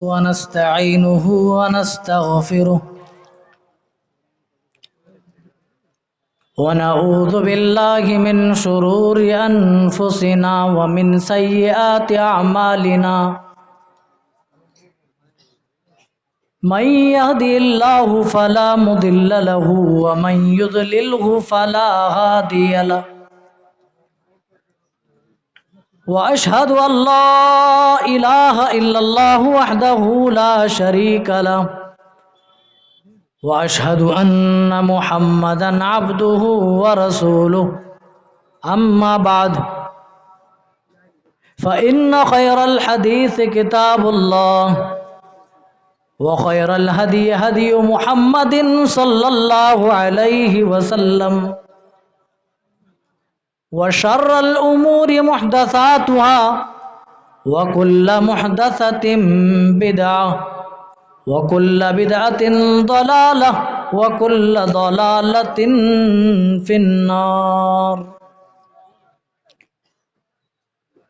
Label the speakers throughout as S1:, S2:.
S1: ونستعينه ونستغفره ونعوذ بالله من شرور أنفسنا ومن سيئات أعمالنا من يهدي الله فلا مضل له ومن يضلله فلا هادي له وأشهد أن لا إله إلا الله وحده لا شريك له وأشهد أن محمدًا عبده ورسوله أما بعد فإن خير الحديث كتاب الله وخير الهدي هدي محمد صلى الله عليه وسلم وشر الأمور محدثاتها وكل محدثة بدعة وكل بدعة ضلالة وكل ضلالة في النار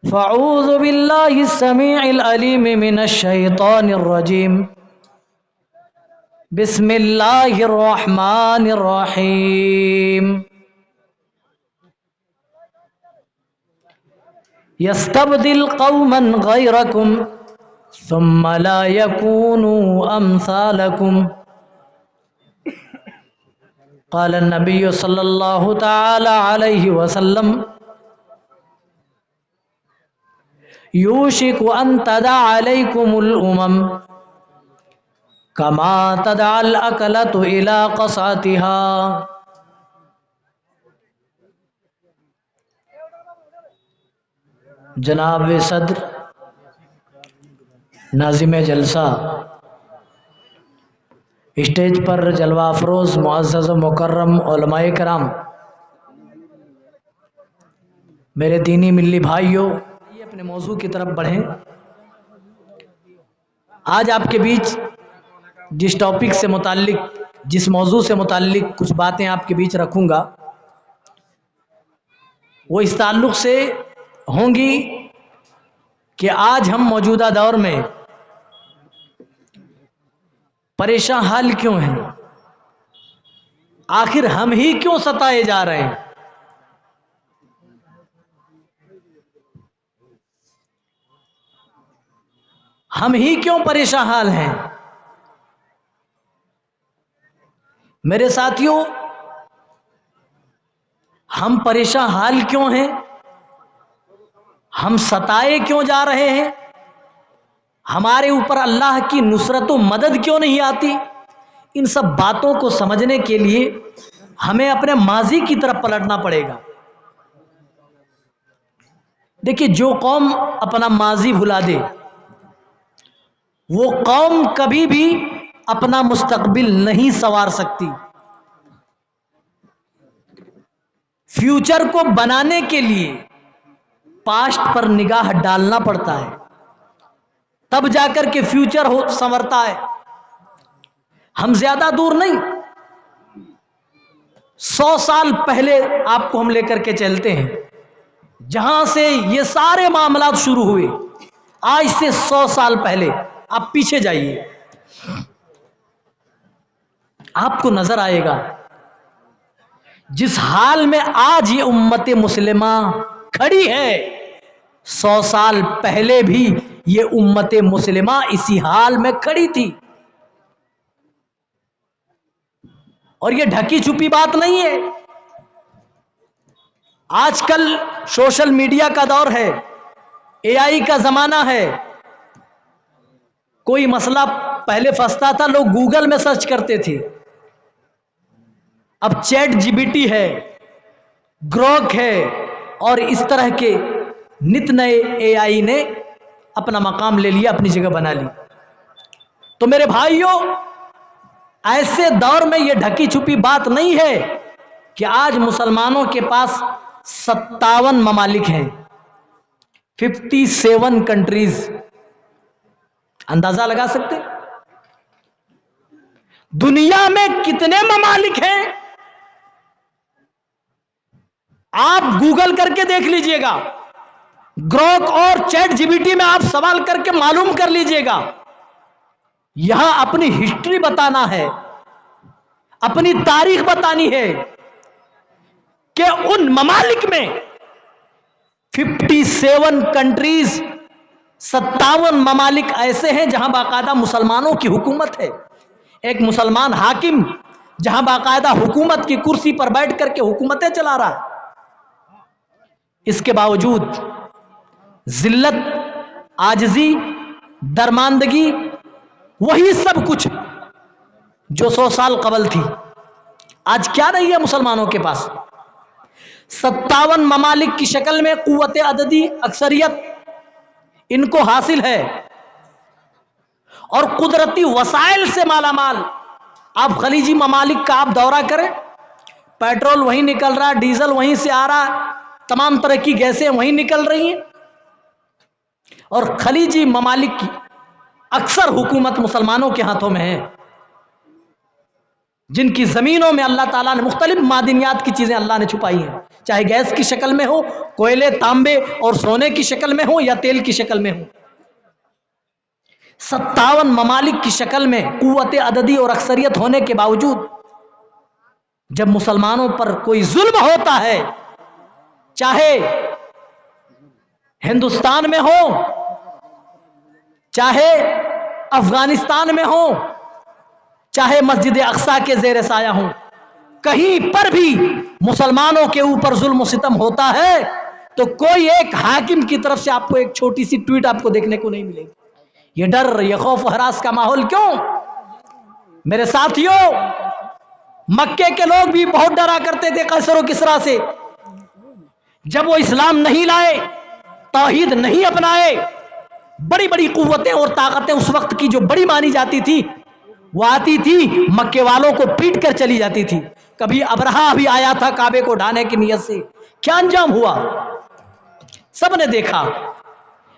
S1: فأعوذ بالله السميع العليم من الشيطان الرجيم بسم الله الرحمن الرحيم يستبدل قوما غيركم ثم لا يكونوا أمثالكم قال النبي صلى الله تعالى عليه وسلم يوشك أن تدع عليكم الأمم كما تدع الأكلة إلى قصعتها جناب صدر ناظم جلسہ، اسٹیج پر جلوہ افروز معزز و مکرم علماء کرام، میرے دینی ملی بھائیوں، اپنے موضوع کی طرف بڑھیں۔ آج آپ کے بیچ جس ٹاپک سے متعلق، جس موضوع سے متعلق کچھ باتیں آپ کے بیچ رکھوں گا، وہ اس تعلق سے ہوں گی کہ آج ہم موجودہ دور میں پریشان حال کیوں ہیں؟ آخر ہم ہی کیوں ستائے جا رہے ہیں؟ ہم ہی کیوں پریشان حال ہیں؟ میرے ساتھیوں، ہم پریشان حال کیوں ہیں؟ ہم ستائے کیوں جا رہے ہیں؟ ہمارے اوپر اللہ کی نصرت و مدد کیوں نہیں آتی؟ ان سب باتوں کو سمجھنے کے لیے ہمیں اپنے ماضی کی طرف پلٹنا پڑے گا۔ دیکھیے، جو قوم اپنا ماضی بھلا دے وہ قوم کبھی بھی اپنا مستقبل نہیں سنوار سکتی۔ فیوچر کو بنانے کے لیے پاسٹ پر نگاہ ڈالنا پڑتا ہے، تب جا کر کے فیوچر سنورتا ہے۔ ہم زیادہ دور نہیں، 100 سال پہلے آپ کو ہم لے کر کے چلتے ہیں، جہاں سے یہ سارے معاملات شروع ہوئے۔ آج سے 100 سال پہلے آپ پیچھے جائیے، آپ کو نظر آئے گا جس حال میں آج یہ امت مسلمہ کھڑی ہے، 100 سال پہلے بھی یہ امت مسلمہ اسی حال میں کھڑی تھی۔ اور یہ ڈھکی چھپی بات نہیں ہے۔ آج کل سوشل میڈیا کا دور ہے، AI کا زمانہ ہے۔ کوئی مسئلہ پہلے پھنستا تھا، لوگ گوگل میں سرچ کرتے تھے، اب چیٹ GPT ہے، گروک ہے، اور اس طرح کے نت نئے AI نے اپنا مقام لے لیا، اپنی جگہ بنا لی۔ تو میرے بھائیوں، ایسے دور میں یہ ڈھکی چھپی بات نہیں ہے کہ آج مسلمانوں کے پاس 57 ممالک ہیں، 57 کنٹریز۔ اندازہ لگا سکتے؟ دنیا میں کتنے ممالک ہیں؟ آپ گوگل کر کے دیکھ لیجئے گا، گروک اور چیٹ GPT میں آپ سوال کر کے معلوم کر لیجئے گا، یہاں اپنی ہسٹری بتانا ہے، اپنی تاریخ بتانی ہے کہ ان ممالک میں 57 کنٹریز، 57 ممالک ایسے ہیں جہاں باقاعدہ مسلمانوں کی حکومت ہے، ایک مسلمان حاکم جہاں باقاعدہ حکومت کی کرسی پر بیٹھ کر کے حکومتیں چلا رہا ہے، اس کے باوجود ذلت، عاجزی، درماندگی وہی سب کچھ جو 100 سال قبل تھی۔ آج کیا نہیں ہے مسلمانوں کے پاس؟ 57 ممالک کی شکل میں قوت عددی اکثریت ان کو حاصل ہے اور قدرتی وسائل سے مالا مال۔ آپ خلیجی ممالک کا آپ دورہ کریں، پیٹرول وہیں نکل رہا، ڈیزل وہیں سے آ رہا، تمام طرح کی گیسیں وہیں نکل رہی ہیں، اور خلیجی ممالک کی اکثر حکومت مسلمانوں کے ہاتھوں میں ہے، جن کی زمینوں میں اللہ تعالیٰ نے مختلف معدنیات کی چیزیں اللہ نے چھپائی ہیں، چاہے گیس کی شکل میں ہو، کوئلے، تانبے اور سونے کی شکل میں ہو یا تیل کی شکل میں ہو۔ 57 ممالک کی شکل میں قوت عددی اور اکثریت ہونے کے باوجود جب مسلمانوں پر کوئی ظلم ہوتا ہے، چاہے ہندوستان میں ہو، چاہے افغانستان میں ہو، چاہے مسجد اقصی کے زیر سایہ ہوں، کہیں پر بھی مسلمانوں کے اوپر ظلم و ستم ہوتا ہے تو کوئی ایک حاکم کی طرف سے آپ کو ایک چھوٹی سی ٹویٹ آپ کو دیکھنے کو نہیں ملے گی۔ یہ ڈر، یہ خوف و ہراس کا ماحول کیوں؟ میرے ساتھیوں، مکے کے لوگ بھی بہت ڈرا کرتے تھے قیصر و کسریٰ سے، جب وہ اسلام نہیں لائے، توحید نہیں اپنائے، بڑی بڑی قوتیں اور طاقتیں اس وقت کی جو بڑی مانی جاتی تھی وہ آتی تھی، مکے والوں کو پیٹ کر چلی جاتی تھی۔ کبھی ابرہا بھی آیا تھا کعبے کو ڈھانے کی نیت سے، کیا انجام ہوا سب نے دیکھا۔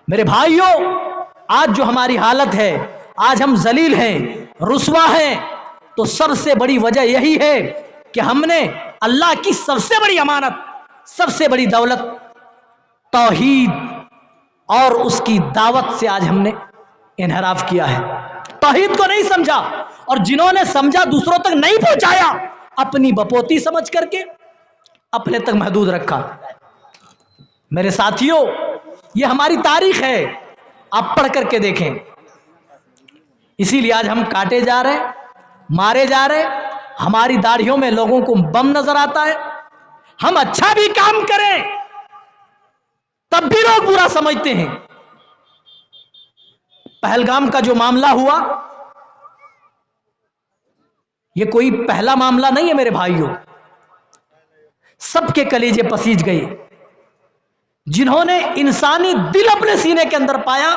S1: میرے بھائیوں، آج جو ہماری حالت ہے، آج ہم ذلیل ہیں، رسوا ہیں، تو سب سے بڑی وجہ یہی ہے کہ ہم نے اللہ کی سب سے بڑی امانت، سب سے بڑی دولت توحید اور اس کی دعوت سے آج ہم نے انحراف کیا ہے، توحید کو نہیں سمجھا، اور جنہوں نے سمجھا دوسروں تک نہیں پہنچایا، اپنی بپوتی سمجھ کر کے اپنے تک محدود رکھا۔ میرے ساتھیوں، یہ ہماری تاریخ ہے، آپ پڑھ کر کے دیکھیں۔ اسی لیے آج ہم کاٹے جا رہے ہیں، مارے جا رہے ہیں، ہماری داڑھیوں میں لوگوں کو بم نظر آتا ہے، ہم اچھا بھی کام کریں تب بھی لوگ برا سمجھتے ہیں۔ پہلگام کا جو معاملہ ہوا، یہ کوئی پہلا معاملہ نہیں ہے میرے بھائیوں، سب کے کلیجے پسیج گئے، جنہوں نے انسانی دل اپنے سینے کے اندر پایا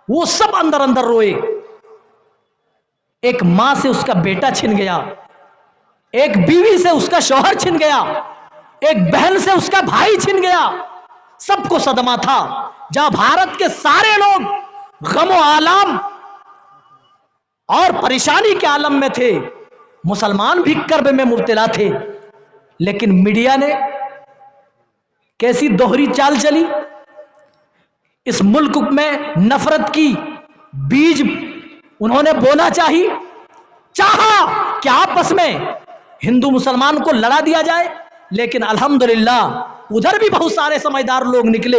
S1: وہ سب اندر اندر روئے۔ ایک ماں سے اس کا بیٹا چھن گیا، ایک بیوی سے اس کا شوہر چھن گیا، ایک بہن سے اس کا بھائی چھن گیا، سب کو صدمہ تھا۔ جہاں بھارت کے سارے لوگ غم و آلام اور پریشانی کے عالم میں تھے، مسلمان بھی کرب میں مبتلا تھے، لیکن میڈیا نے کیسی دوہری چال چلی، اس ملک میں نفرت کی بیج انہوں نے بونا چاہا کہ آپس میں ہندو مسلمان کو لڑا دیا جائے، لیکن الحمدللہ ادھر بھی بہت سارے سمجھدار لوگ نکلے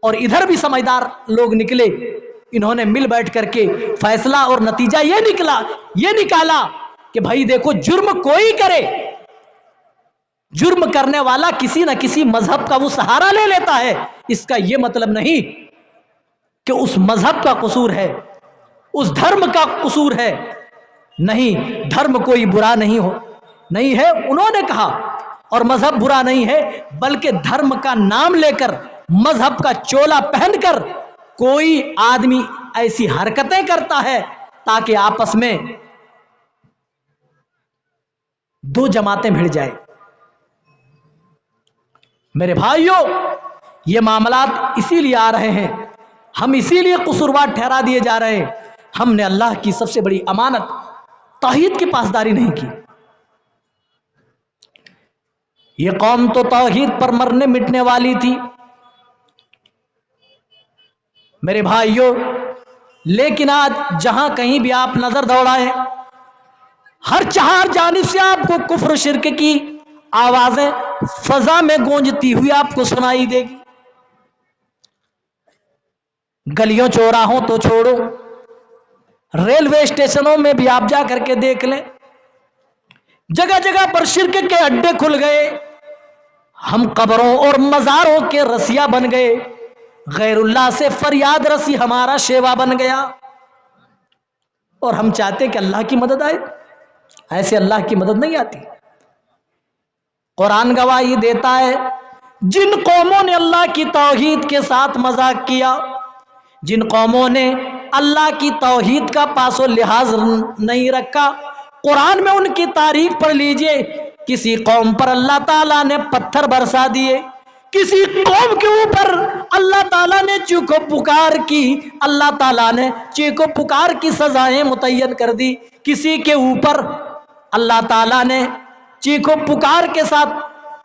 S1: اور ادھر بھی سمجھدار لوگ نکلے، انہوں نے مل بیٹھ کر کے فیصلہ اور نتیجہ یہ نکالا کہ بھائی دیکھو، جرم کوئی کرے، جرم کرنے والا کسی نہ کسی مذہب کا وہ سہارا لے لیتا ہے، اس کا یہ مطلب نہیں کہ اس مذہب کا قصور ہے، اس دھرم کا قصور ہے، نہیں، دھرم کوئی برا نہیں ہے انہوں نے کہا، اور مذہب برا نہیں ہے، بلکہ دھرم کا نام لے کر، مذہب کا چولا پہن کر کوئی آدمی ایسی حرکتیں کرتا ہے تاکہ آپس میں دو جماعتیں بھڑ جائیں۔ میرے بھائیوں، یہ معاملات اسی لیے آ رہے ہیں، ہم اسی لیے قصوروار ٹھہرا دیے جا رہے ہیں، ہم نے اللہ کی سب سے بڑی امانت توحید کی پاسداری نہیں کی۔ یہ قوم تو توحید پر مرنے مٹنے والی تھی میرے بھائیوں، لیکن آج جہاں کہیں بھی آپ نظر دوڑائیں، ہر چہار جانب سے آپ کو کفر شرک کی آوازیں فضا میں گونجتی ہوئی آپ کو سنائی دے گی۔ گلیوں چوراہوں تو چھوڑو، ریلوے اسٹیشنوں میں بھی آپ جا کر کے دیکھ لیں، جگہ جگہ پر شرک کے اڈے کھل گئے۔ ہم قبروں اور مزاروں کے رسیا بن گئے، غیر اللہ سے فریاد رسی ہمارا شیوا بن گیا، اور ہم چاہتے کہ اللہ کی مدد آئے۔ ایسے اللہ کی مدد نہیں آتی۔ قرآن گواہی دیتا ہے، جن قوموں نے اللہ کی توحید کے ساتھ مذاق کیا، جن قوموں نے اللہ کی توحید کا پاس و لحاظ نہیں رکھا، قرآن میں ان کی تاریخ پڑھ لیجئے۔ کسی قوم پر اللہ تعالیٰ نے پتھر برسا دیے، کسی قوم کے اوپر اللہ تعالیٰ نے چیخو پکار کی، اللہ تعالیٰ نے چیخو پکار کی سزائیں متعین کر دی۔ کسی کے اوپر اللہ تعالیٰ نے چیخو پکار کے ساتھ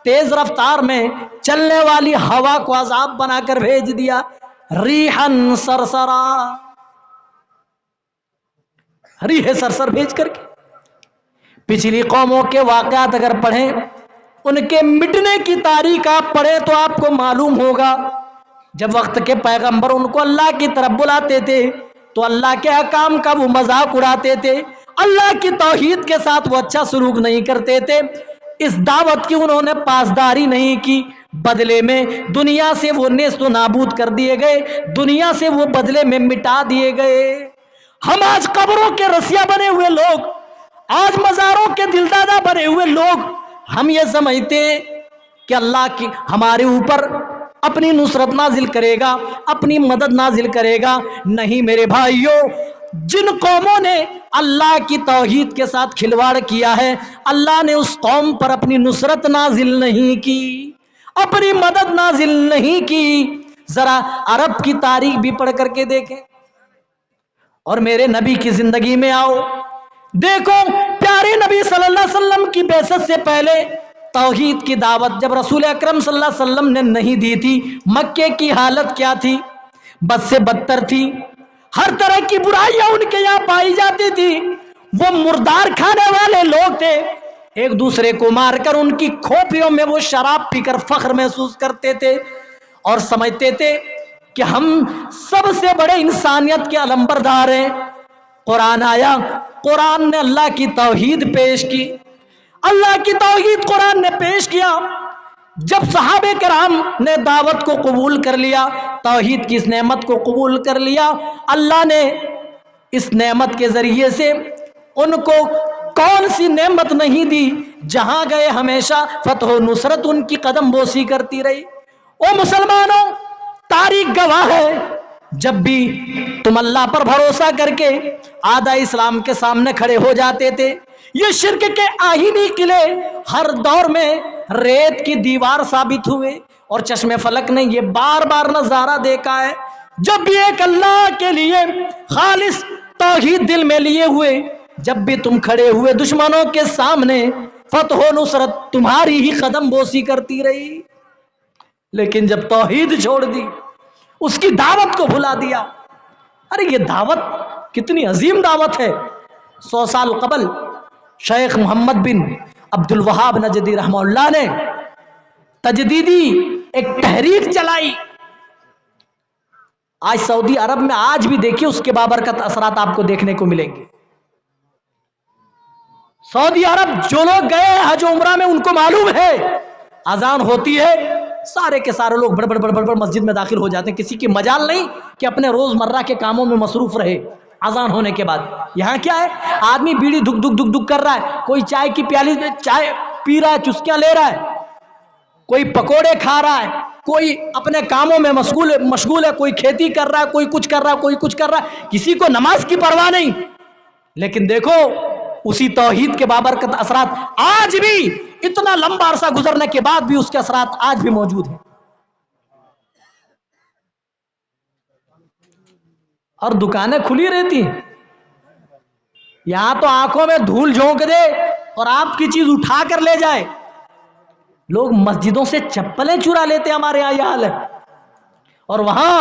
S1: تیز رفتار میں چلنے والی ہوا کو عذاب بنا کر بھیج دیا، ریحن سرسرا، ریح سرسر بھیج کر کے۔ پچھلی قوموں کے واقعات اگر پڑھیں، ان کے مٹنے کی تاریخ آپ پڑھیں تو آپ کو معلوم ہوگا، جب وقت کے پیغمبر ان کو اللہ کی طرف بلاتے تھے تو اللہ کے احکام کا وہ مذاق اڑاتے تھے، اللہ کی توحید کے ساتھ وہ اچھا سلوک نہیں کرتے تھے، اس دعوت کی انہوں نے پاسداری نہیں کی، بدلے میں دنیا سے وہ نیست و نابود کر دیے گئے، دنیا سے وہ بدلے میں مٹا دیے گئے۔ ہم آج قبروں کے رسیا بنے ہوئے لوگ، آج مزاروں کے دلدادہ بنے ہوئے لوگ، ہم یہ سمجھتے ہیں کہ اللہ کی ہمارے اوپر اپنی نصرت نازل کرے گا، اپنی مدد نازل کرے گا۔ نہیں میرے بھائیوں، جن قوموں نے اللہ کی توحید کے ساتھ کھلواڑ کیا ہے، اللہ نے اس قوم پر اپنی نصرت نازل نہیں کی، اپنی مدد نازل نہیں کی۔ ذرا عرب کی تاریخ بھی پڑھ کر کے دیکھیں، اور میرے نبی کی زندگی میں آؤ، دیکھو پیارے نبی صلی اللہ علیہ وسلم کی بعثت سے پہلے توحید کی دعوت جب رسول اکرم صلی اللہ علیہ وسلم نے نہیں دی تھی، مکے کی حالت کیا تھی؟ بد سے بدتر تھی، ہر طرح کی برائیاں ان کے یہاں پائی جاتی تھی، وہ مردار کھانے والے لوگ تھے، ایک دوسرے کو مار کر ان کی کھوپڑیوں میں وہ شراب پی کر فخر محسوس کرتے تھے، اور سمجھتے تھے کہ ہم سب سے بڑے انسانیت کے علمبردار ہیں۔ قرآن آیا، قرآن نے اللہ کی توحید پیش کی، اللہ کی توحید قرآن نے پیش کیا۔ جب صحابہ کرام نے دعوت کو قبول کر لیا، توحید کی اس نعمت کو قبول کر لیا، اللہ نے اس نعمت کے ذریعے سے ان کو کون سی نعمت نہیں دی، جہاں گئے ہمیشہ فتح و نصرت ان کی قدم بوسی کرتی رہی۔ او مسلمانوں، تاریخ گواہ ہے، جب بھی تم اللہ پر بھروسہ کر کے اعداء اسلام کے سامنے کھڑے ہو جاتے تھے، یہ شرک کے آہینی قلعے ہر دور میں ریت کی دیوار ثابت ہوئے، اور چشم فلک نے یہ بار بار نظارہ دیکھا ہے، جب بھی ایک اللہ کے لیے خالص توحید دل میں لیے ہوئے، جب بھی تم کھڑے ہوئے دشمنوں کے سامنے، فتح و نصرت تمہاری ہی قدم بوسی کرتی رہی۔ لیکن جب توحید چھوڑ دی، اس کی دعوت کو بھلا دیا، ارے یہ دعوت کتنی عظیم دعوت ہے۔ 100 سال قبل شیخ محمد بن عبد الوہاب نجدی رحمہ اللہ نے تجدیدی ایک تحریک چلائی۔ آج سعودی عرب میں آج بھی دیکھیے اس کے بابرکت اثرات آپ کو دیکھنے کو ملیں گے۔ سعودی عرب جو لوگ گئے حج عمرہ میں ان کو معلوم ہے، اذان ہوتی ہے، سارے کے سارے لوگ بڑھ بڑھ مسجد میں داخل ہو جاتے ہیں، کسی کی مجال نہیں کہ اپنے روزمرہ کے کاموں میں مصروف رہے اذان ہونے کے بعد۔ یہاں کیا ہے، آدمی بیڑی دھک دھک دھک دھک کر رہا ہے، کوئی چائے کی پیالی میں چائے پی رہا ہے، چسکیاں لے رہا ہے، کوئی پکوڑے کھا رہا ہے، کوئی اپنے کاموں میں مشغول ہے، کوئی کھیتی کر رہا ہے، کوئی کچھ کر رہا ہے، کوئی کچھ کر رہا ہے، کسی کو نماز کی پرواہ نہیں۔ لیکن دیکھو اسی توحید کے بابرکت اثرات آج بھی اتنا لمبا عرصہ گزرنے کے بعد بھی اس کے اثرات آج بھی موجود ہیں، اور دکانیں کھلی رہتی ہیں۔ یہاں تو آنکھوں میں دھول جھونک دے اور آپ کی چیز اٹھا کر لے جائے، لوگ مسجدوں سے چپلیں چرا لیتے، ہمارے یہاں یہ حال ہے، اور وہاں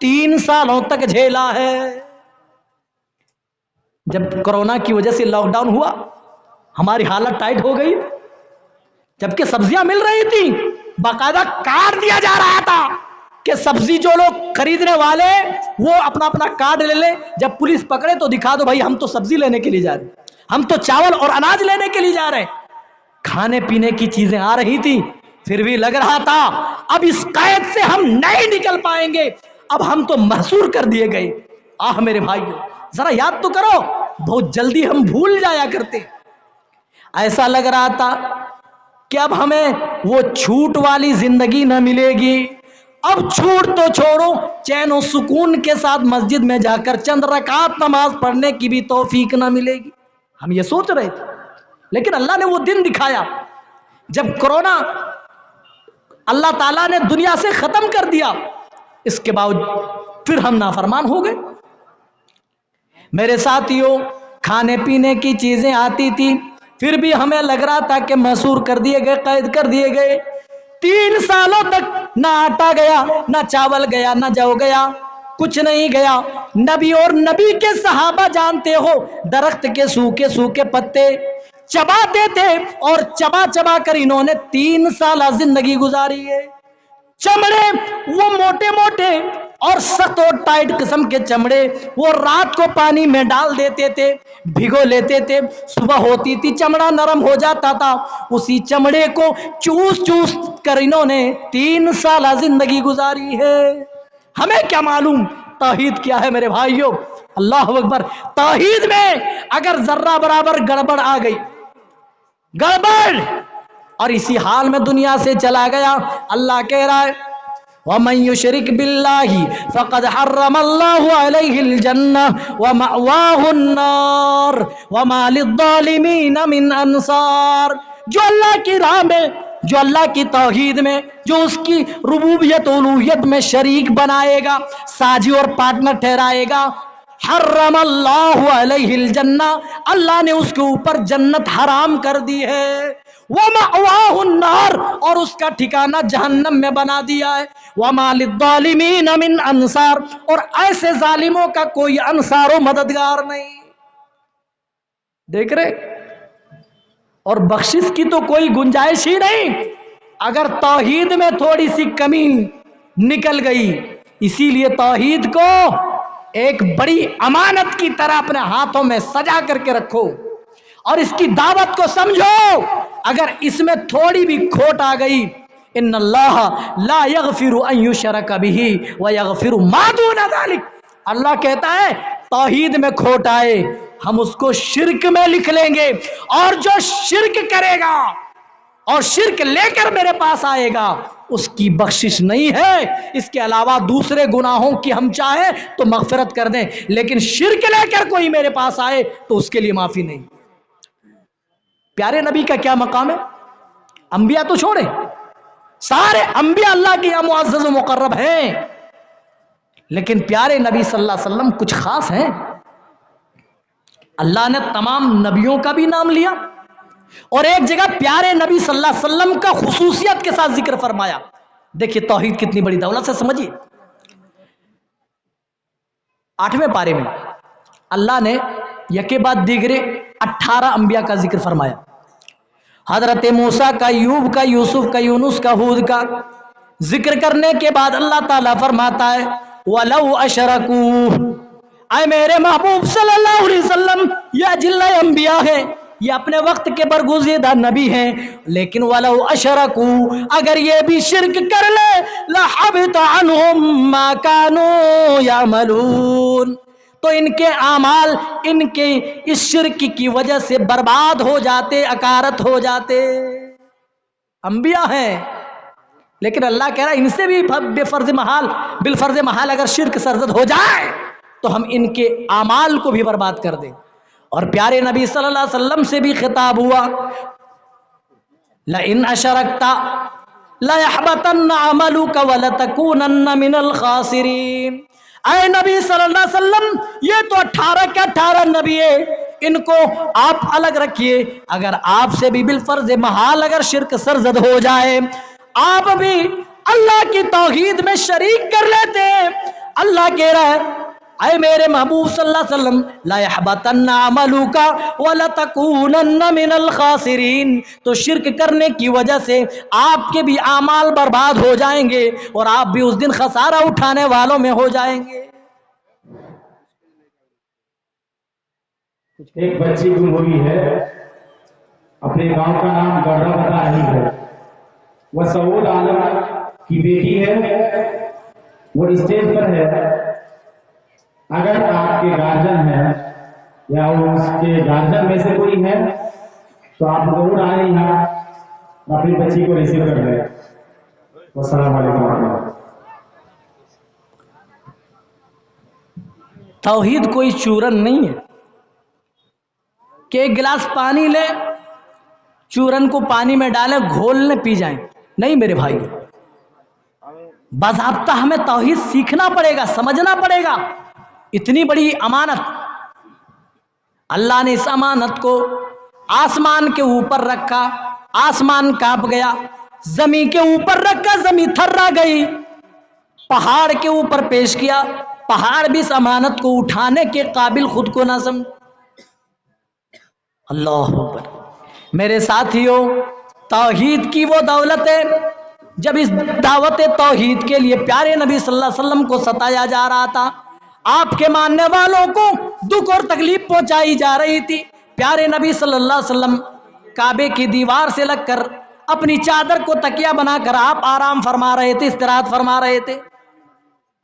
S1: 3 سالوں تک جھیلا ہے۔ جب کورونا کی وجہ سے لاک ڈاؤن ہوا ہماری حالت ٹائٹ ہو گئی، جبکہ سبزیاں مل رہی تھی، باقاعدہ کارڈ دیا جا رہا تھا کہ سبزی جو لوگ خریدنے والے وہ اپنا اپنا کارڈ لے لیں، جب پولیس پکڑے تو دکھا دو بھائی ہم تو سبزی لینے کے لیے جا رہے ہیں، ہم تو چاول اور اناج لینے کے لیے جا رہے ہیں۔ کھانے پینے کی چیزیں آ رہی تھی، پھر بھی لگ رہا تھا اب اس قید سے ہم نہیں نکل پائیں گے، اب ہم تو محصور کر دیے گئے۔ آہ میرے بھائیو، ذرا یاد تو کرو، بہت جلدی ہم بھول جایا کرتے۔ ایسا لگ رہا تھا کہ اب ہمیں وہ چھوٹ والی زندگی نہ ملے گی، اب چھوٹ تو چھوڑو، چین و سکون کے ساتھ مسجد میں جا کر چند رکعات نماز پڑھنے کی بھی توفیق نہ ملے گی۔ ہم یہ سوچ رہے تھے، لیکن اللہ نے وہ دن دکھایا جب کورونا اللہ تعالیٰ نے دنیا سے ختم کر دیا، اس کے باوجود پھر ہم نافرمان ہو گئے۔ میرے ساتھیوں، کھانے پینے کی چیزیں آتی تھی، پھر بھی ہمیں لگ رہا تھا کہ محصور کر دیے گئے، قید کر دیے گئے۔ 3 سالوں تک نہ آٹا گیا، نہ چاول گیا، نہ جو گیا، کچھ نہیں گیا۔ نبی اور نبی کے صحابہ جانتے ہو درخت کے سوکھے سوکھے پتے چباتے تھے، اور چبا چبا کر انہوں نے 3 سالہ زندگی گزاری ہے۔ چمڑے وہ موٹے موٹے اور سخت اور ٹائٹ قسم کے چمڑے، وہ رات کو پانی میں ڈال دیتے تھے، بھگو لیتے تھے، صبح ہوتی تھی چمڑا نرم ہو جاتا تھا، اسی چمڑے کو چوس چوس کر انہوں نے 3 سالہ زندگی گزاری ہے۔ ہمیں کیا معلوم توحید کیا ہے میرے بھائیوں؟ اللہ اکبر! توحید میں اگر ذرہ برابر گڑبڑ آ گئی، گڑبڑ، اور اسی حال میں دنیا سے چلا گیا، اللہ کہہ رہا ہے وَمَن يُشْرِكْ بِاللَّهِ فَقَدْ حَرَّمَ اللَّهُ عَلَيْهِ الْجَنَّةَ وَمَأْوَاهُ النَّارُ وَمَا لِلظَّالِمِينَ مِنْ أَنصَارٍ۔ جو اللہ کی راہ میں، جو اللہ کی توحید میں، جو اس کی ربوبیت الوہیت میں شریک بنائے گا، ساجی اور پارٹنر ٹھہرائے گا، حرم اللہ علیہ الجنہ، اللہ نے اس کے اوپر جنت حرام کر دی ہے، وَمَأْوَاهُ النَّارُ، اور اس کا ٹھکانہ جہنم میں بنا دیا ہے، وَمَا لِلظَّالِمِينَ مِنْ أَنصَارٍ، اور ایسے ظالموں کا کوئی انصار و مددگار نہیں۔ دیکھ رہے؟ اور بخشش کی تو کوئی گنجائش ہی نہیں اگر توحید میں تھوڑی سی کمی نکل گئی۔ اسی لیے توحید کو ایک بڑی امانت کی طرح اپنے ہاتھوں میں سجا کر کے رکھو، اور اس کی دعوت کو سمجھو۔ اگر اس میں تھوڑی بھی کھوٹ آ گئی، ان اللہ لا یغفر ان یشرک بہ ویغفر ما دون ذلک، اللہ کہتا ہے توحید میں کھوٹ آئے ہم اس کو شرک میں لکھ لیں گے، اور جو شرک کرے گا اور شرک لے کر میرے پاس آئے گا اس کی بخشش نہیں ہے۔ اس کے علاوہ دوسرے گناہوں کی ہم چاہیں تو مغفرت کر دیں، لیکن شرک لے کر کوئی میرے پاس آئے تو اس کے لیے معافی نہیں۔ پیارے نبی کا کیا مقام ہے؟ انبیاء تو چھوڑیں، سارے انبیاء اللہ کے یہاں معزز و مقرب ہیں، لیکن پیارے نبی صلی اللہ علیہ وسلم کچھ خاص ہیں۔ اللہ نے تمام نبیوں کا بھی نام لیا، اور ایک جگہ پیارے نبی صلی اللہ علیہ وسلم کا خصوصیت کے ساتھ ذکر فرمایا۔ دیکھیے توحید کتنی بڑی دولت سے سمجھیے۔ 8ویں پارے میں اللہ نے یکے بعد دیگرے 18 انبیاء کا ذکر فرمایا۔ حضرت موسیٰ کا، ایوب کا، یوسف کا، یونس کا، ہود کا ذکر کرنے کے بعد اللہ تعالیٰ فرماتا ہے وَلَوْ أَشْرَكُوا، اے میرے محبوب صلی اللہ علیہ وسلم، یہ اجلّہ انبیاء ہے، یہ اپنے وقت کے برگزیدہ نبی ہیں، لیکن وَلَوْ أَشْرَكُوا، اگر یہ بھی شرک کر لے لَحَبِطَ عَنْهُمْ مَا كَانُوا يَعْمَلُونَ، تو ان کے اعمال ان کے اس شرک کی وجہ سے برباد ہو جاتے، اکارت ہو جاتے۔ انبیاء ہیں، لیکن اللہ کہہ رہا ہے ان سے بھی بالفرض محال اگر شرک سرزد ہو جائے تو ہم ان کے اعمال کو بھی برباد کر دیں۔ اور پیارے نبی صلی اللہ علیہ وسلم سے بھی خطاب ہوا لَإِنْ أَشْرَكْتَ لَيَحْبَطَنَّ عَمَلُكَ وَلَتَكُونَنَّ مِنَ الْخَاسِرِينَ۔ اے نبی صلی اللہ علیہ وسلم، یہ تو 18 کے 18 نبی ہے، ان کو آپ الگ رکھیے، اگر آپ سے بھی بالفرض محال اگر شرک سرزد ہو جائے، آپ بھی اللہ کی توحید میں شریک کر لیتے ہیں، اللہ کہہ رہا ہے اے میرے محبوب صلی اللہ علیہ وسلم لا يحبطن عملک ولتکونن من الخاسرین، تو شرک کرنے کی وجہ سے آپ کے بھی اعمال برباد ہو جائیں گے اور آپ بھی اس دن خسارہ اٹھانے والوں میں ہو جائیں گے۔
S2: ایک بچی گم ہوئی ہے، اپنے گاؤں کا نام گڑھا بتا رہی ہے، وہ سعود عالم کی بیٹی ہے، وہ اسٹیج پر ہے۔ اگر آپ کے گارجن ہیں یا اس کے گارجن میں سے کوئی ہے تو آپ ضرور آئیں یہاں اپنی بچی کو ریسیو کر لیں۔ السلام علیکم۔
S1: توحید کوئی چورن نہیں ہے کہ ایک گلاس پانی لے، چورن کو پانی میں ڈالیں، گھول لیں، پی جائیں۔ نہیں میرے بھائی، باضابطہ ہمیں توحید سیکھنا پڑے گا، سمجھنا پڑے گا۔ اتنی بڑی امانت، اللہ نے اس امانت کو آسمان کے اوپر رکھا، آسمان کانپ گیا، زمین کے اوپر رکھا، زمین تھرا گئی، پہاڑ کے اوپر پیش کیا، پہاڑ بھی اس امانت کو اٹھانے کے قابل خود کو نہ سمجھ۔ اللہ اکبر۔ میرے ساتھیوں، توحید کی وہ دولت ہے، جب اس دعوت توحید کے لیے پیارے نبی صلی اللہ علیہ وسلم کو ستایا جا رہا تھا، آپ کے ماننے والوں کو دکھ اور تکلیف پہنچائی جا رہی تھی، پیارے نبی صلی اللہ علیہ وسلم کعبے کی دیوار سے لگ کر اپنی چادر کو تکیہ بنا کر آپ آرام فرما رہے تھے، استراحت فرما رہے تھے۔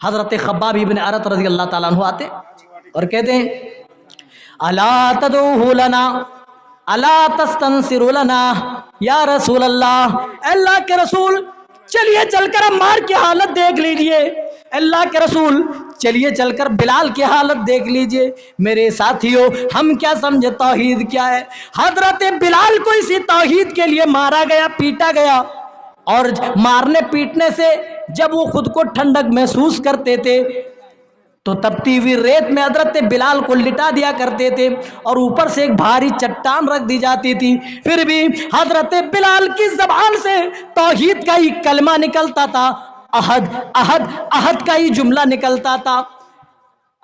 S1: حضرت خباب ابن ارت رضی اللہ تعالیٰ عنہ آتے اور کہتے ہیں الا تدعو لنا الا تستنصر لنا یا رسول اللہ، اللہ کے رسول چلیے چل کر عمار کی حالت دیکھ لیجئے، اللہ کے رسول چلیے چل کر بلال کی حالت دیکھ لیجئے۔ میرے ساتھیوں، ہم کیا سمجھے توحید کیا ہے؟ حضرت بلال کو اسی توحید کے لیے مارا گیا، پیٹا گیا، اور مارنے پیٹنے سے جب وہ خود کو ٹھنڈک محسوس کرتے تھے تو تپتی ہوئی ریت میں حضرت بلال کو لٹا دیا کرتے تھے اور اوپر سے ایک بھاری چٹان رکھ دی جاتی تھی، پھر بھی حضرت بلال کی زبان سے توحید کا ہی کلمہ نکلتا تھا، احد احد احد کا ہی جملہ نکلتا تھا۔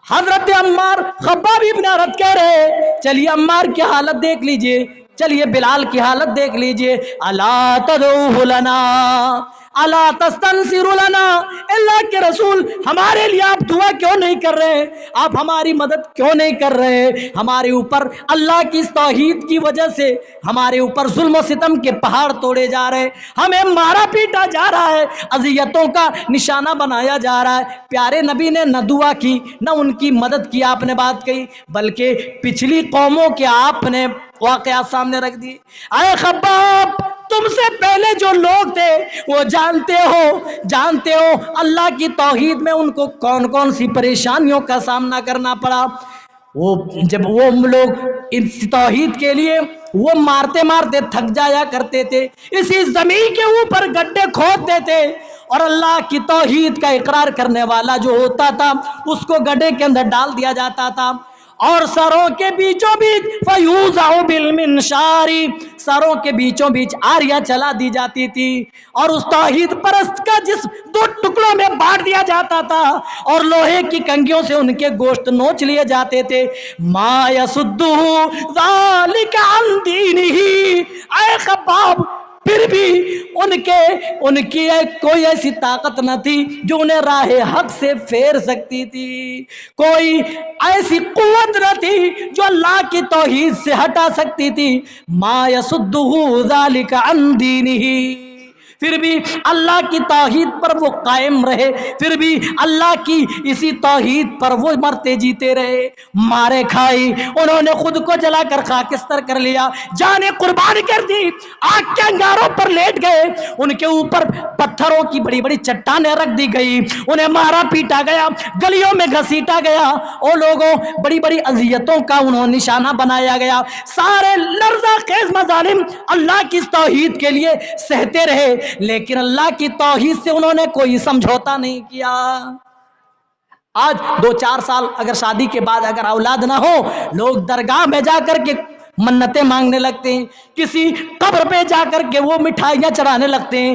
S1: حضرت عمار خباب ابن ارت کہہ رہے چلیے عمار کی حالت دیکھ لیجئے، چلیے بلال کی حالت دیکھ لیجئے، الا تدعو لنا الا تستنصر لنا، اللہ کے رسول ہمارے لیے آپ دعا کیوں نہیں کر رہے؟ آپ ہماری مدد کیوں نہیں کر رہے؟ ہمارے اوپر اللہ کی اس توحید کی وجہ سے ہمارے اوپر ظلم و ستم کے پہاڑ توڑے جا رہے، ہمیں مارا پیٹا جا رہا ہے، اذیتوں کا نشانہ بنایا جا رہا ہے۔ پیارے نبی نے نہ دعا کی نہ ان کی مدد کی، آپ نے بات کہی، بلکہ پچھلی قوموں کے آپ نے واقعات سامنے رکھ دی۔ اے خباب، تم سے پہلے جو لوگ تھے وہ جانتے ہو اللہ کی توحید میں ان کو کون کون سی پریشانیوں کا سامنا کرنا پڑا۔ وہ جب وہ لوگ اس توحید کے لیے وہ مارتے مارتے تھک جایا کرتے تھے، اسی زمین کے اوپر گڈھے کھودتے تھے اور اللہ کی توحید کا اقرار کرنے والا جو ہوتا تھا اس کو گڈھے کے اندر ڈال دیا جاتا تھا، اور سروں کے بیچوں بیچ فیوزع بالمنشار، سروں کے بیچوں بیچ آریاں چلا دی جاتی تھی اور اس توحید پرست کا جسم دو ٹکڑوں میں بانٹ دیا جاتا تھا اور لوہے کی کنگھیوں سے ان کے گوشت نوچ لیے جاتے تھے۔ ما یصدہ ذالک عن دینہ، اے خباب، پھر بھی ان کی کوئی ایسی طاقت نہ تھی جو انہیں راہ حق سے پھیر سکتی تھی، کوئی ایسی قوت نہ تھی جو اللہ کی توحید سے ہٹا سکتی تھی۔ ما یصدہ ذالک عن دینہ، پھر بھی اللہ کی توحید پر وہ قائم رہے، پھر بھی اللہ کی اسی توحید پر وہ مرتے جیتے رہے، مارے کھائی، انہوں نے خود کو جلا کر خاکستر کر لیا، جانیں قربان کر دی، آگ کے انگاروں پر لیٹ گئے، ان کے اوپر پتھروں کی بڑی بڑی چٹانیں رکھ دی گئی، انہیں مارا پیٹا گیا، گلیوں میں گھسیٹا گیا، اور لوگوں بڑی بڑی اذیتوں کا انہوں نشانہ بنایا گیا، سارے لرزہ خیز مظالم اللہ کی توحید کے لیے سہتے رہے، لیکن اللہ کی توحید سے انہوں نے کوئی سمجھوتا نہیں کیا۔ آج 2-4 سال اگر شادی کے بعد اگر اولاد نہ ہو، لوگ درگاہ میں جا کر کے منتیں مانگنے لگتے ہیں، کسی قبر پہ جا کر کے وہ مٹھائیاں چڑھانے لگتے ہیں،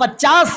S1: 50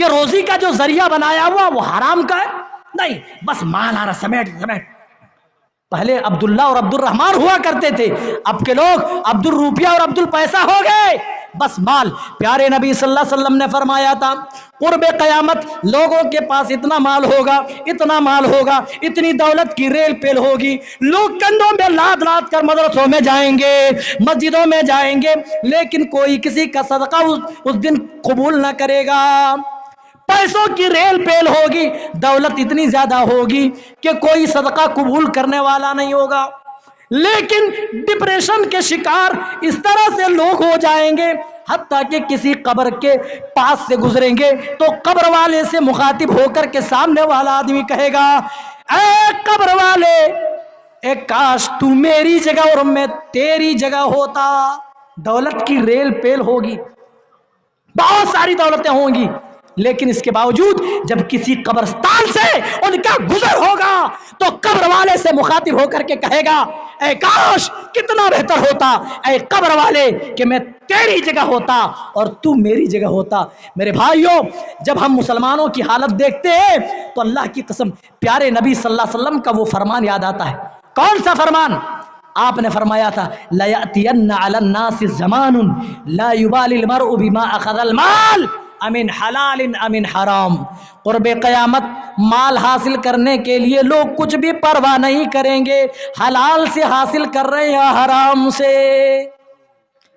S1: کہ روزی کا جو ذریعہ بنایا ہوا وہ حرام کا ہے؟ نہیں، بس مال آ رہا سمیٹ سمیٹ. پہلے عبداللہ اور عبد الرحمان ہوا کرتے تھے، اب کے لوگ عبد الروپیہ اور عبد الپیسہ ہو گئے، بس مال. پیارے نبی صلی اللہ علیہ وسلم نے فرمایا تھا قرب قیامت لوگوں کے پاس اتنا مال ہوگا، اتنا مال ہوگا، اتنی دولت کی ریل پیل ہوگی، لوگ کندھوں میں لاد لاد کر مدرسوں میں جائیں گے، مسجدوں میں جائیں گے، لیکن کوئی کسی کا صدقہ اس دن قبول نہ کرے گا. پیسوں کی ریل پیل ہوگی، دولت اتنی زیادہ ہوگی کہ کوئی صدقہ قبول کرنے والا نہیں ہوگا. لیکن ڈپریشن کے شکار اس طرح سے لوگ ہو جائیں گے، حتیٰ کہ کسی قبر کے پاس سے گزریں گے تو قبر والے سے مخاطب ہو کر کے سامنے والا آدمی کہے گا اے قبر والے، اے کاش تو میری جگہ اور میں تیری جگہ ہوتا. دولت کی ریل پیل ہوگی، بہت ساری دولتیں ہوں گی، لیکن اس کے باوجود جب کسی قبرستان سے ان کا گزر ہوگا تو قبر والے سے مخاطب ہو کر کے کہے گا اے کاش کتنا بہتر ہوتا اے قبر والے کہ میں تیری جگہ ہوتا اور تو میری جگہ ہوتا. میرے بھائیوں، جب ہم مسلمانوں کی حالت دیکھتے ہیں تو اللہ کی قسم پیارے نبی صلی اللہ علیہ وسلم کا وہ فرمان یاد آتا ہے. کون سا فرمان؟ آپ نے فرمایا تھا لَيَأْتِيَنَّ عَلَى النَّاسِ زَمَانٌ لَا يُبَالِ الْمَرْءُ بِمَا أَخَذَ الْمَالِ امن حلال امن حرام. قرب قیامت مال حاصل کرنے کے لیے لوگ کچھ بھی پرواہ نہیں کریں گے، حلال سے حاصل کر رہے ہیں یا حرام سے.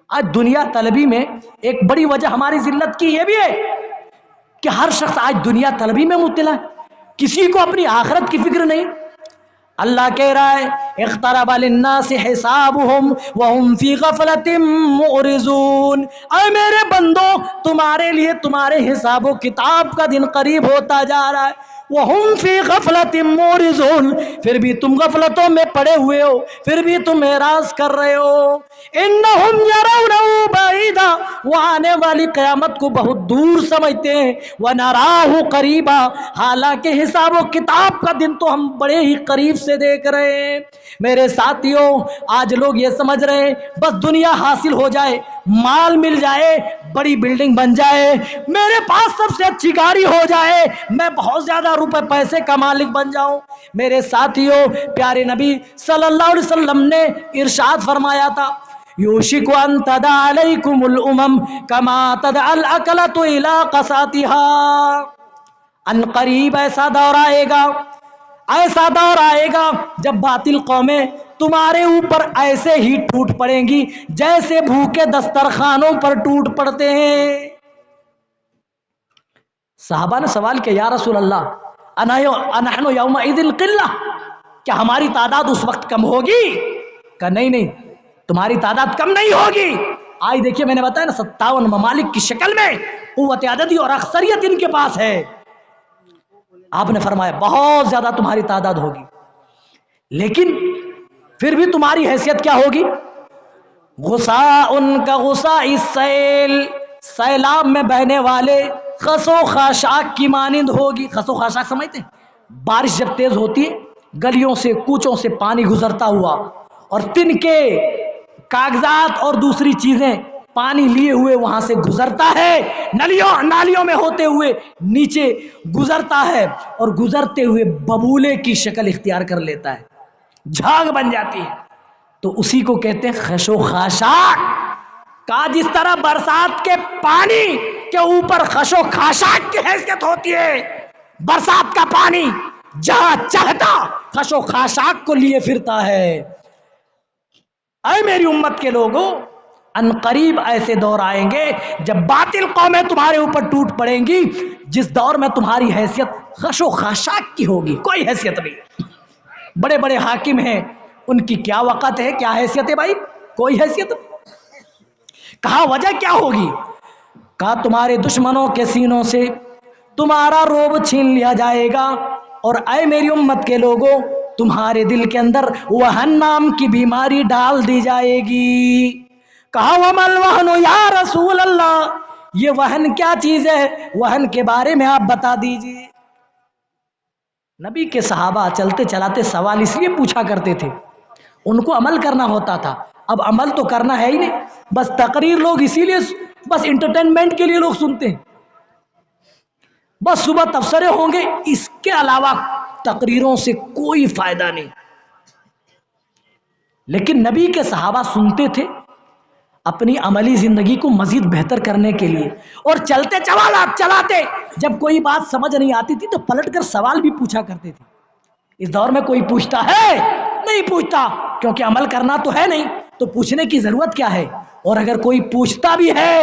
S1: آج دنیا طلبی میں ایک بڑی وجہ ہماری ذلت کی یہ بھی ہے کہ ہر شخص آج دنیا طلبی میں مبتلا ہے، کسی کو اپنی آخرت کی فکر نہیں. اللہ کہہ رہا ہے اقترب للناس حسابهم وهم فی غفلۃ معرضون. اے میرے بندو، تمہارے لیے تمہارے حساب و کتاب کا دن قریب ہوتا جا رہا ہے. وهم فی غفلۃ معرضون، پھر بھی تم غفلتوں میں پڑے ہوئے ہو، پھر بھی تم اعراض کر رہے ہو. انہم یرونہ بعیدا، وہ آنے والی قیامت کو بہت دور سمجھتے ہیں، ونراہ قریبا، حالانکہ حساب و کتاب کا دن تو ہم بڑے ہی قریب سے دیکھ رہے ہیں. میرے ساتھیوں، آج لوگ یہ سمجھ رہے ہیں بس دنیا حاصل ہو جائے، مال مل جائے، بڑی بلڈنگ بن جائے، میرے پاس سب سے اچھی گاڑی ہو جائے، میں بہت زیادہ روپے پیسے کا مالک بن جاؤں. میرے ساتھیوں، پیارے نبی صلی اللہ علیہ وسلم نے ارشاد فرمایا تھا یوشک ان تدع علیکم الامم کما تدع الاکلۃ الی قصاتها. ان قریب ایسا دور آئے گا، ایسا دور آئے گا جب باطل قومیں تمہارے اوپر ایسے ہی ٹوٹ پڑیں گی جیسے بھوکے دسترخوانوں پر ٹوٹ پڑتے ہیں. صحابہ نے سوال کیا یا رسول اللہ انحن یومئذ قلہ، کیا ہماری تعداد اس وقت کم ہوگی؟ کہا نہیں نہیں، تمہاری تعداد کم نہیں ہوگی. آج دیکھیے میں نے بتایا نا 57 ممالک کی شکل میں قوت عددی اور اکثریت ان کے پاس ہے. آپ نے فرمایا بہت زیادہ تمہاری تعداد ہوگی، لیکن پھر بھی تمہاری حیثیت کیا ہوگی؟ غصاء کا غصاء السیل، سیلاب میں بہنے والے خس و خاشاک کی مانند ہوگی. خس و خاشاک سمجھتے ہیں؟ بارش جب تیز ہوتی ہے گلیوں سے کوچوں سے پانی گزرتا ہوا اور تن کے کاغذات اور دوسری چیزیں پانی لیے ہوئے وہاں سے گزرتا ہے، نالیوں میں ہوتے ہوئے نیچے گزرتا ہے اور گزرتے ہوئے ببولے کی شکل اختیار کر لیتا ہے، جھاگ بن جاتی ہے. تو اسی کو کہتے ہیں خش و خاشاک. کا جس طرح برسات کے پانی کے اوپر خش و خاشاک کی حیثیت ہوتی ہے، برسات کا پانی جہاں چاہتا خش و خاشاک کو لیے پھرتا ہے. اے میری امت کے لوگوں، ان قریب ایسے دور آئیں گے جب باطل قومیں تمہارے اوپر ٹوٹ پڑیں گی، جس دور میں تمہاری حیثیت خش و خاشاک کی ہوگی، کوئی حیثیت نہیں. بڑے بڑے حاکم ہیں، ان کی کیا وقت ہے، کیا حیثیت ہے بھائی؟ کوئی حیثیت نہیں. کہا وجہ کیا ہوگی؟ کہا تمہارے دشمنوں کے سینوں سے تمہارا روب چھین لیا جائے گا، اور اے میری امت کے لوگوں، تمہارے دل کے اندر وہن نام کی بیماری ڈال دی جائے گی. کہا ومل وہن یا رسول اللہ، یہ وہن کیا چیز ہے؟ وہن کے بارے میں آپ بتا دیجئے. نبی کے صحابہ چلتے چلاتے سوال اس لیے پوچھا کرتے تھے، ان کو عمل کرنا ہوتا تھا. اب عمل تو کرنا ہے ہی نہیں، بس تقریر لوگ اسی لیے بس انٹرٹینمنٹ کے لیے لوگ سنتے ہیں. بس صبح تبصرے ہوں گے، اس کے علاوہ تقریروں سے کوئی فائدہ نہیں۔ لیکن نبی کے صحابہ سنتے تھے اپنی عملی زندگی کو مزید بہتر کرنے کے لیے، اور چلتے چلاتے جب کوئی بات سمجھ نہیں آتی تھی تو پلٹ کر سوال بھی پوچھا کرتے تھے۔ اس دور میں کوئی پوچھتا ہے؟ نہیں پوچھتا، کیونکہ عمل کرنا تو ہے نہیں، تو پوچھنے کی ضرورت کیا ہے؟ اور اگر کوئی پوچھتا بھی ہے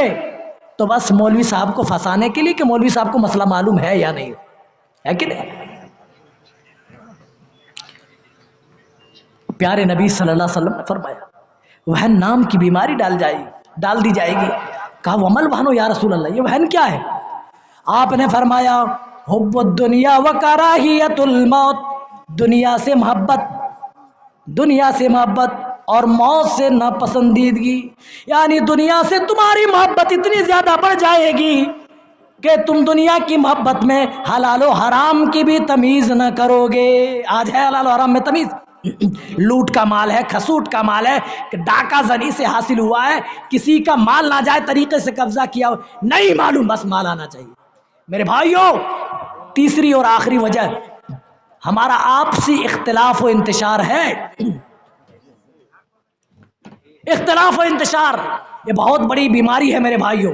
S1: تو بس مولوی صاحب کو پھنسانے کے لیے کہ مولوی صاحب کو مسئلہ معلوم ہے یا نہیں، ہے کہ نہیں؟ پیارے نبی صلی اللہ علیہ وسلم نے فرمایا وہن نام کی بیماری ڈال دی جائے گی۔ کہا ومل وہنو یا رسول اللہ، یہ وہن کیا ہے؟ آپ نے فرمایا حب الدنیا و کراہیت الموت، دنیا سے محبت اور موت سے ناپسندیدگی، یعنی دنیا سے تمہاری محبت اتنی زیادہ بڑھ جائے گی کہ تم دنیا کی محبت میں حلال و حرام کی بھی تمیز نہ کرو گے۔ آج ہے حلال و حرام میں تمیز؟ لوٹ کا مال ہے، کھسوٹ کا مال ہے، ڈاکہ زنی سے حاصل ہوا ہے، کسی کا مال ناجائز طریقے سے قبضہ کیا ہو، نہیں معلوم، بس مال آنا چاہیے۔ میرے بھائیوں، تیسری اور آخری وجہ ہمارا آپسی اختلاف و انتشار ہے۔ اختلاف و انتشار یہ بہت بڑی بیماری ہے میرے بھائیوں،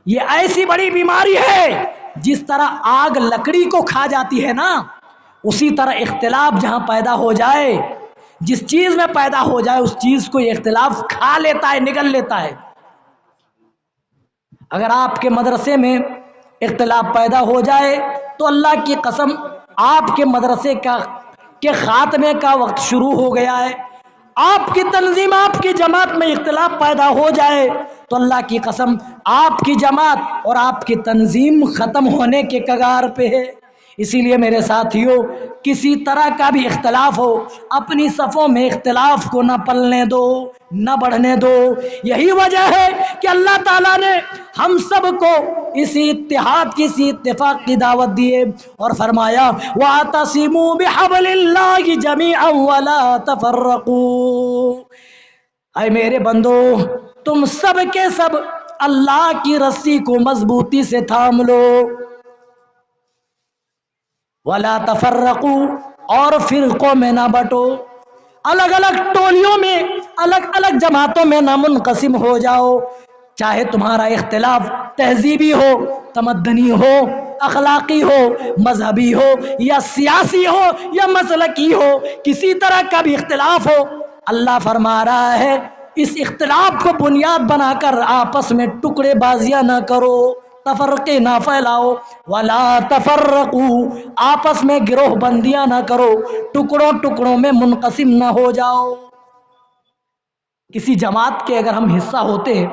S1: یہ ایسی بڑی بیماری ہے جس طرح آگ لکڑی کو کھا جاتی ہے نا، اسی طرح اختلاف جہاں پیدا ہو جائے، جس چیز میں پیدا ہو جائے اس چیز کو یہ اختلاف کھا لیتا ہے، نگل لیتا ہے۔ اگر آپ کے مدرسے میں اختلاف پیدا ہو جائے تو اللہ کی قسم آپ کے مدرسے کے خاتمے کا وقت شروع ہو گیا ہے۔ آپ کی تنظیم، آپ کی جماعت میں اختلاف پیدا ہو جائے تو اللہ کی قسم آپ کی جماعت اور آپ کی تنظیم ختم ہونے کے کگار پہ ہے۔ اسی لیے میرے ساتھیوں، کسی طرح کا بھی اختلاف ہو، اپنی صفوں میں اختلاف کو نہ پلنے دو، نہ بڑھنے دو۔ یہی وجہ ہے کہ اللہ تعالیٰ نے ہم سب کو اسی اتحاد کی، اسی اتفاق کی دعوت دی ہے اور فرمایا وَاعْتَصِمُوا بِحَبْلِ اللَّهِ جَمِيعًا وَلَا تَفَرَّقُوا۔ اے میرے بندو، تم سب کے سب اللہ کی رسی کو مضبوطی سے تھام لو، وَلَا تَفَرَّقُوا، اور فرقوں میں نہ بٹو، الگ الگ ٹولیوں میں، الگ الگ جماعتوں میں نہ منقسم ہو جاؤ۔ چاہے تمہارا اختلاف تہذیبی ہو، تمدنی ہو، اخلاقی ہو، مذہبی ہو یا سیاسی ہو یا مسلکی ہو، کسی طرح کا بھی اختلاف ہو، اللہ فرما رہا ہے اس اختلاف کو بنیاد بنا کر آپس میں ٹکڑے بازیاں نہ کرو، تفرقے نہ پھیلاؤ، ولا تفرقوا، آپس میں گروہ بندیاں نہ کرو، ٹکڑوں ٹکڑوں میں منقسم نہ ہو جاؤ۔ کسی جماعت کے اگر ہم حصہ ہوتے ہیں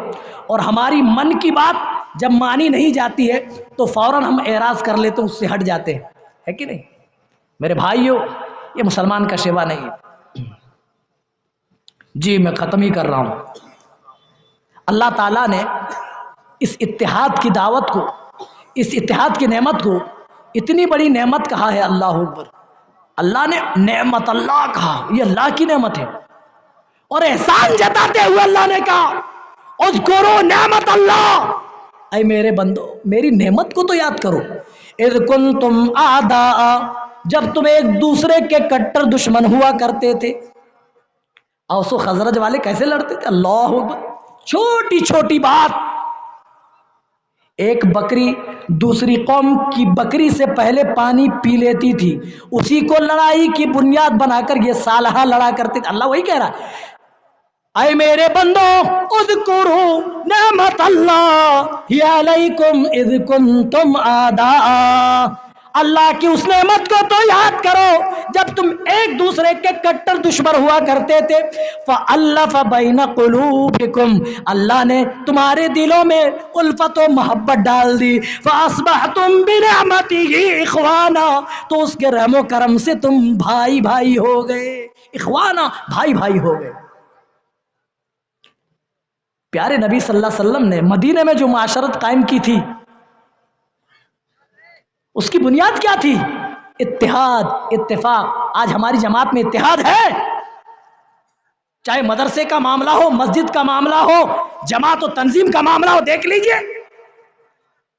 S1: اور ہماری من کی بات جب مانی نہیں جاتی ہے تو فوراً ہم اعراض کر لیتے ہیں، اس سے ہٹ جاتے ہیں، ہے کہ نہیں؟ میرے بھائیوں، یہ مسلمان کا شیوا نہیں ہے۔ جی میں ختم ہی کر رہا ہوں۔ اللہ تعالیٰ نے اس اتحاد کی دعوت کو، اس اتحاد کی نعمت کو اتنی بڑی نعمت کہا ہے، اللہ اکبر۔ اللہ نے نعمت اللہ کہا، یہ اللہ کی نعمت ہے، اور احسان جتاتے ہوئے اللہ نے کہا اذکروا نعمت اللہ۔ اے میرے بندو، میری نعمت کو تو یاد کرو۔ اذ کنتم اعداء، جب تم ایک دوسرے کے کٹر دشمن ہوا کرتے تھے۔ اوس و خزرج والے کیسے لڑتے تھے؟ اللہ اکبر، چھوٹی چھوٹی بات، ایک بکری دوسری قوم کی بکری سے پہلے پانی پی لیتی تھی، اسی کو لڑائی کی بنیاد بنا کر یہ صالحہ لڑا کرتے تھے۔ اللہ وہی کہہ رہا ہے اے میرے بندو اذکروا نعمت اللہ علیکم اذ کنتم اعداء، اللہ کی اس نعمت کو تو یاد کرو جب تم ایک دوسرے کے کٹر دشمن ہوا کرتے تھے۔ فَأَلَّفَ بَيْنَ قُلُوبِكُمْ، اللہ نے تمہارے دلوں میں الفت و محبت ڈال دی۔ فَأَصْبَحْتُمْ بِنِعْمَتِهِ إِخْوَانًا، تو اس کے رحم و کرم سے تم بھائی بھائی ہو گئے، اخوانا، بھائی بھائی ہو گئے۔ پیارے نبی صلی اللہ علیہ وسلم نے مدینے میں جو معاشرت قائم کی تھی، اس کی بنیاد کیا تھی؟ اتحاد، اتفاق۔ آج ہماری جماعت میں اتحاد ہے؟ چاہے مدرسے کا معاملہ ہو، مسجد کا معاملہ ہو، جماعت و تنظیم کا معاملہ ہو، دیکھ لیجئے